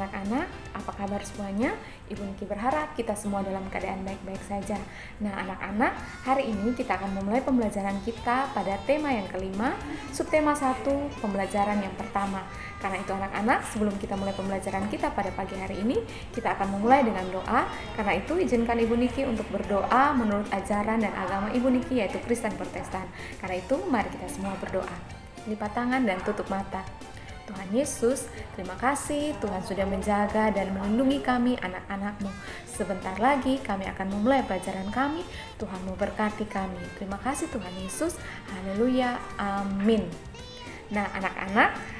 anak-anak, apa kabar semuanya? Ibu Niki berharap kita semua dalam keadaan baik-baik saja. Nah anak-anak, hari ini kita akan memulai pembelajaran kita pada tema yang kelima, subtema 1, pembelajaran yang pertama. Karena itu anak-anak, sebelum kita mulai pembelajaran kita pada pagi hari ini, kita akan memulai dengan doa. Karena itu izinkan Ibu Niki untuk berdoa menurut ajaran dan agama Ibu Niki, yaitu Kristen Protestan. Karena itu mari kita semua berdoa. Lipat tangan dan tutup mata. Tuhan Yesus, terima kasih Tuhan sudah menjaga dan melindungi kami anak-anak-Mu. Sebentar lagi kami akan memulai pelajaran kami. Tuhan memberkati kami. Terima kasih Tuhan Yesus. Haleluya. Amin. Nah anak-anak,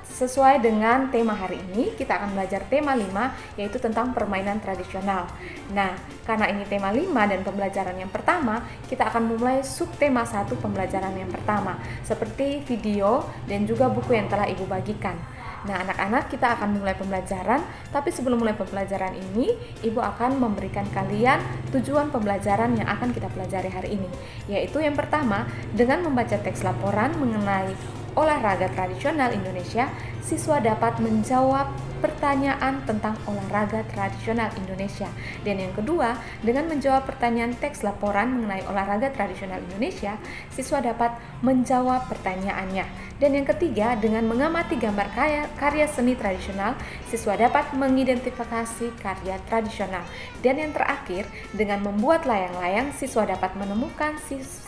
sesuai dengan tema hari ini, kita akan belajar tema 5, yaitu tentang permainan tradisional. Nah, karena ini tema 5 dan pembelajaran yang pertama, kita akan memulai subtema 1, pembelajaran yang pertama, seperti video dan juga buku yang telah Ibu bagikan. Nah, anak-anak, kita akan mulai pembelajaran, tapi sebelum mulai pembelajaran ini, Ibu akan memberikan kalian tujuan pembelajaran yang akan kita pelajari hari ini, yaitu yang pertama, dengan membaca teks laporan mengenai olahraga tradisional Indonesia, siswa dapat menjawab pertanyaan tentang olahraga tradisional Indonesia. Dan yang kedua, dengan menjawab pertanyaan teks laporan mengenai olahraga tradisional Indonesia, siswa dapat menjawab pertanyaannya. Dan yang ketiga, dengan mengamati gambar karya seni tradisional, siswa dapat mengidentifikasi karya tradisional. Dan yang terakhir, dengan membuat layang-layang, siswa dapat menemukan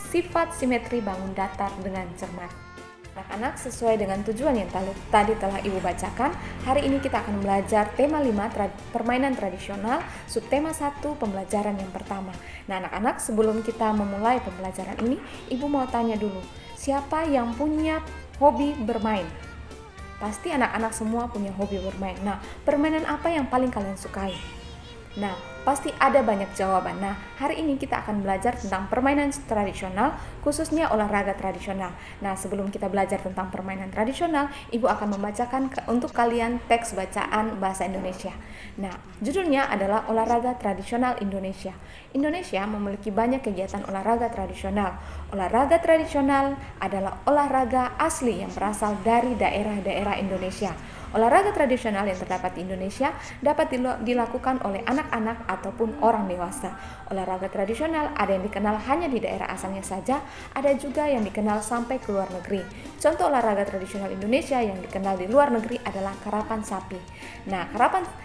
sifat simetri bangun datar dengan cermat. Anak-anak, sesuai dengan tujuan yang tadi telah Ibu bacakan, hari ini kita akan belajar tema 5, permainan tradisional, subtema 1, pembelajaran yang pertama. Nah anak-anak, sebelum kita memulai pembelajaran ini, Ibu mau tanya dulu, siapa yang punya hobi bermain? Pasti anak-anak semua punya hobi bermain. Nah, permainan apa yang paling kalian sukai? Nah, pasti ada banyak jawaban. Nah, hari ini kita akan belajar tentang permainan tradisional, khususnya olahraga tradisional. Nah, sebelum kita belajar tentang permainan tradisional, Ibu akan membacakan untuk kalian teks bacaan bahasa Indonesia. Nah, judulnya adalah olahraga tradisional Indonesia. Indonesia memiliki banyak kegiatan olahraga tradisional. Olahraga tradisional adalah olahraga asli yang berasal dari daerah-daerah Indonesia. Olahraga tradisional yang terdapat di Indonesia dapat dilakukan oleh anak-anak ataupun orang dewasa. Olahraga tradisional ada yang dikenal hanya di daerah asalnya saja, ada juga yang dikenal sampai ke luar negeri. Contoh olahraga tradisional Indonesia yang dikenal di luar negeri adalah karapan sapi. Nah,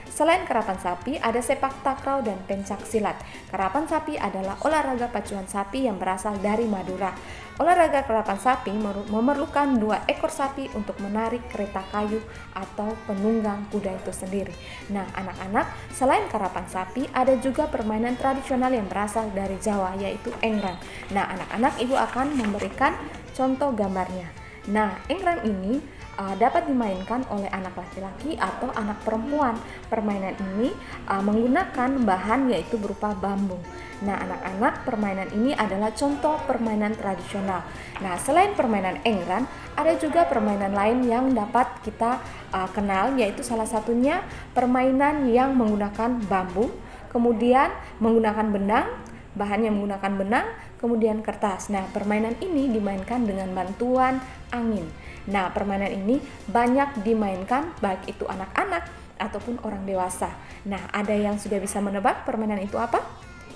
selain karapan sapi, ada sepak takraw dan pencak silat. Karapan sapi adalah olahraga pacuan sapi yang berasal dari Madura. Olahraga karapan sapi memerlukan 2 ekor sapi untuk menarik kereta kayu atau penunggang kuda itu sendiri. Nah, anak-anak, selain karapan sapi, ada juga permainan tradisional yang berasal dari Jawa, yaitu engrang. Nah, anak-anak, Ibu akan memberikan contoh gambarnya. Nah, engrang ini dapat dimainkan oleh anak laki-laki atau anak perempuan. Permainan ini menggunakan bahan yaitu berupa bambu. Nah, anak-anak, permainan ini adalah contoh permainan tradisional. Nah, selain permainan engrang, ada juga permainan lain yang dapat kita kenal, yaitu salah satunya permainan yang menggunakan bambu, kemudian menggunakan benang, bahannya menggunakan benang, kemudian kertas. Nah, permainan ini dimainkan dengan bantuan angin. Nah, permainan ini banyak dimainkan baik itu anak-anak ataupun orang dewasa. Nah, ada yang sudah bisa menebak permainan itu apa?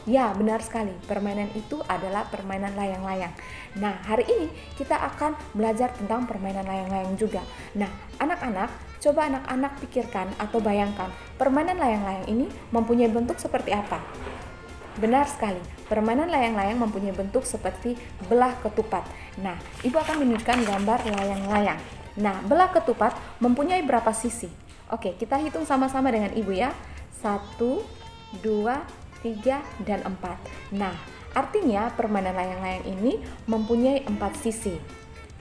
Ya, benar sekali. Permainan itu adalah permainan layang-layang. Nah, hari ini kita akan belajar tentang permainan layang-layang juga. Nah, anak-anak, coba anak-anak pikirkan atau bayangkan, permainan layang-layang ini mempunyai bentuk seperti apa? Benar sekali, permainan layang-layang mempunyai bentuk seperti belah ketupat. Nah, Ibu akan menunjukkan gambar layang-layang. Nah, belah ketupat mempunyai berapa sisi? Oke, kita hitung sama-sama dengan Ibu ya. 1, 2, 3, dan 4. Nah, artinya permainan layang-layang ini mempunyai 4 sisi.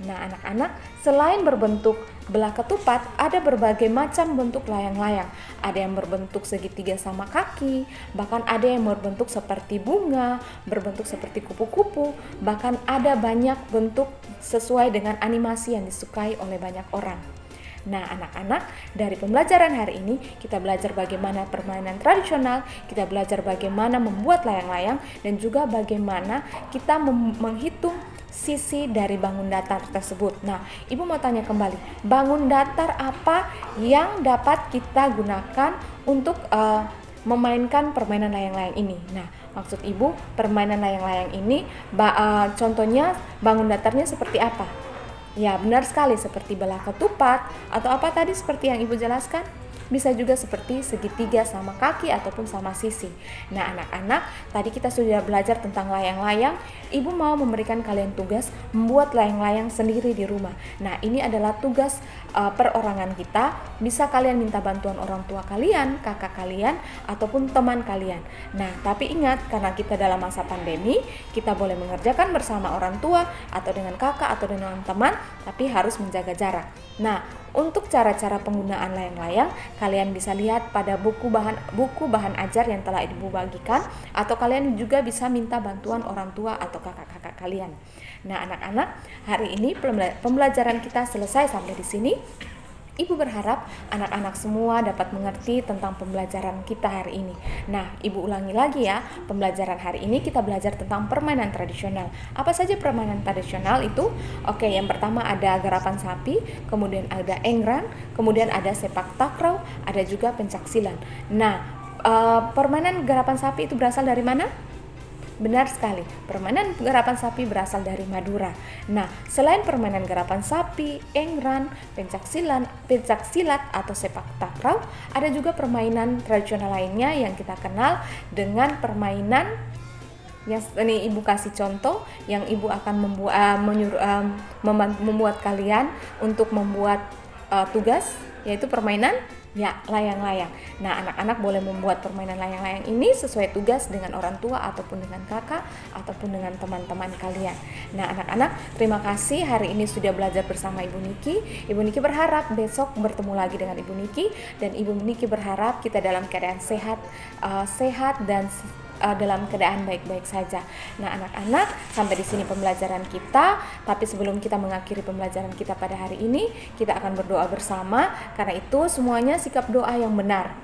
Nah, anak-anak, selain berbentuk belah ketupat, ada berbagai macam bentuk layang-layang. Ada yang berbentuk segitiga sama kaki, bahkan ada yang berbentuk seperti bunga, berbentuk seperti kupu-kupu, bahkan ada banyak bentuk sesuai dengan animasi yang disukai oleh banyak orang. Nah, anak-anak, dari pembelajaran hari ini kita belajar bagaimana permainan tradisional, kita belajar bagaimana membuat layang-layang, dan juga bagaimana kita menghitung sisi dari bangun datar tersebut. Nah, Ibu mau tanya kembali, bangun datar apa yang dapat kita gunakan untuk memainkan permainan layang-layang ini? Nah, maksud Ibu permainan layang-layang ini contohnya bangun datarnya seperti apa? Ya, benar sekali, seperti bola ketupat atau apa tadi seperti yang Ibu jelaskan. Bisa juga seperti segitiga sama kaki ataupun sama sisi. Nah, anak-anak, tadi kita sudah belajar tentang layang-layang. Ibu mau memberikan kalian tugas membuat layang-layang sendiri di rumah. Nah, ini adalah tugas perorangan kita. Bisa kalian minta bantuan orang tua kalian, kakak kalian, ataupun teman kalian. Nah, tapi ingat, karena kita dalam masa pandemi, kita boleh mengerjakan bersama orang tua atau dengan kakak atau dengan teman, tapi harus menjaga jarak. Nah, untuk cara-cara penggunaan layang-layang, kalian bisa lihat pada buku bahan ajar yang telah Ibu bagikan, atau kalian juga bisa minta bantuan orang tua atau kakak-kakak kalian. Nah, anak-anak, hari ini pembelajaran kita selesai sampai di sini. Ibu berharap anak-anak semua dapat mengerti tentang pembelajaran kita hari ini. Nah, Ibu ulangi lagi ya, pembelajaran hari ini kita belajar tentang permainan tradisional. Apa saja permainan tradisional itu? Oke, yang pertama ada garapan sapi, kemudian ada engran, kemudian ada sepak takraw, ada juga pencaksilat. Nah, permainan garapan sapi itu berasal dari mana? Benar sekali, permainan garapan sapi berasal dari Madura. Nah, selain permainan garapan sapi, engran, pencaksilat atau sepak takraw, ada juga permainan tradisional lainnya yang kita kenal dengan permainan yang ini Ibu kasih contoh yang Ibu akan membuat kalian untuk membuat tugas, yaitu permainan layang-layang. Nah, anak-anak boleh membuat permainan layang-layang ini sesuai tugas dengan orang tua ataupun dengan kakak ataupun dengan teman-teman kalian. Nah, anak-anak, terima kasih hari ini sudah belajar bersama Ibu Niki. Ibu Niki berharap besok bertemu lagi dengan Ibu Niki, dan Ibu Niki berharap kita dalam keadaan sehat dan dalam keadaan baik-baik saja. Nah, anak-anak, sampai di sini pembelajaran kita. Tapi sebelum kita mengakhiri pembelajaran kita pada hari ini, kita akan berdoa bersama. Karena itu semuanya sikap doa yang benar.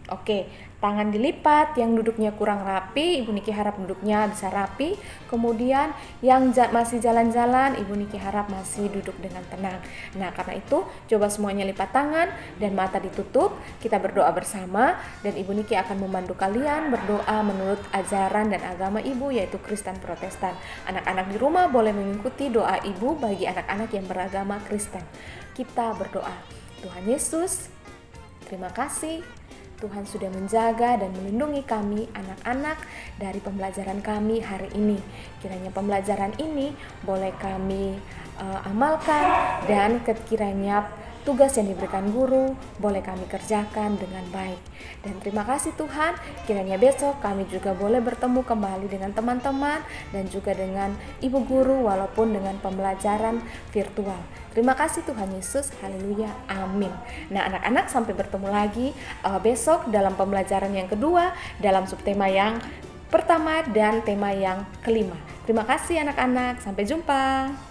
Oke, tangan dilipat, yang duduknya kurang rapi, Ibu Niki harap duduknya bisa rapi. Kemudian yang masih jalan-jalan, Ibu Niki harap masih duduk dengan tenang. Nah, karena itu coba semuanya lipat tangan dan mata ditutup. Kita berdoa bersama, dan Ibu Niki akan membantu kalian berdoa menurut ajaran dan agama Ibu, yaitu Kristen Protestan. Anak-anak di rumah boleh mengikuti doa Ibu bagi anak-anak yang beragama Kristen. Kita berdoa. Tuhan Yesus, terima kasih. Tuhan sudah menjaga dan melindungi kami, anak-anak, dari pembelajaran kami hari ini. Kiranya pembelajaran ini boleh kami amalkan, dan kiranya tugas yang diberikan guru boleh kami kerjakan dengan baik. Dan terima kasih Tuhan, kiranya besok kami juga boleh bertemu kembali dengan teman-teman dan juga dengan ibu guru walaupun dengan pembelajaran virtual. Terima kasih Tuhan Yesus, haleluya, amin. Nah, anak-anak, sampai bertemu lagi besok dalam pembelajaran yang kedua, dalam subtema yang pertama dan tema yang kelima. Terima kasih anak-anak, sampai jumpa.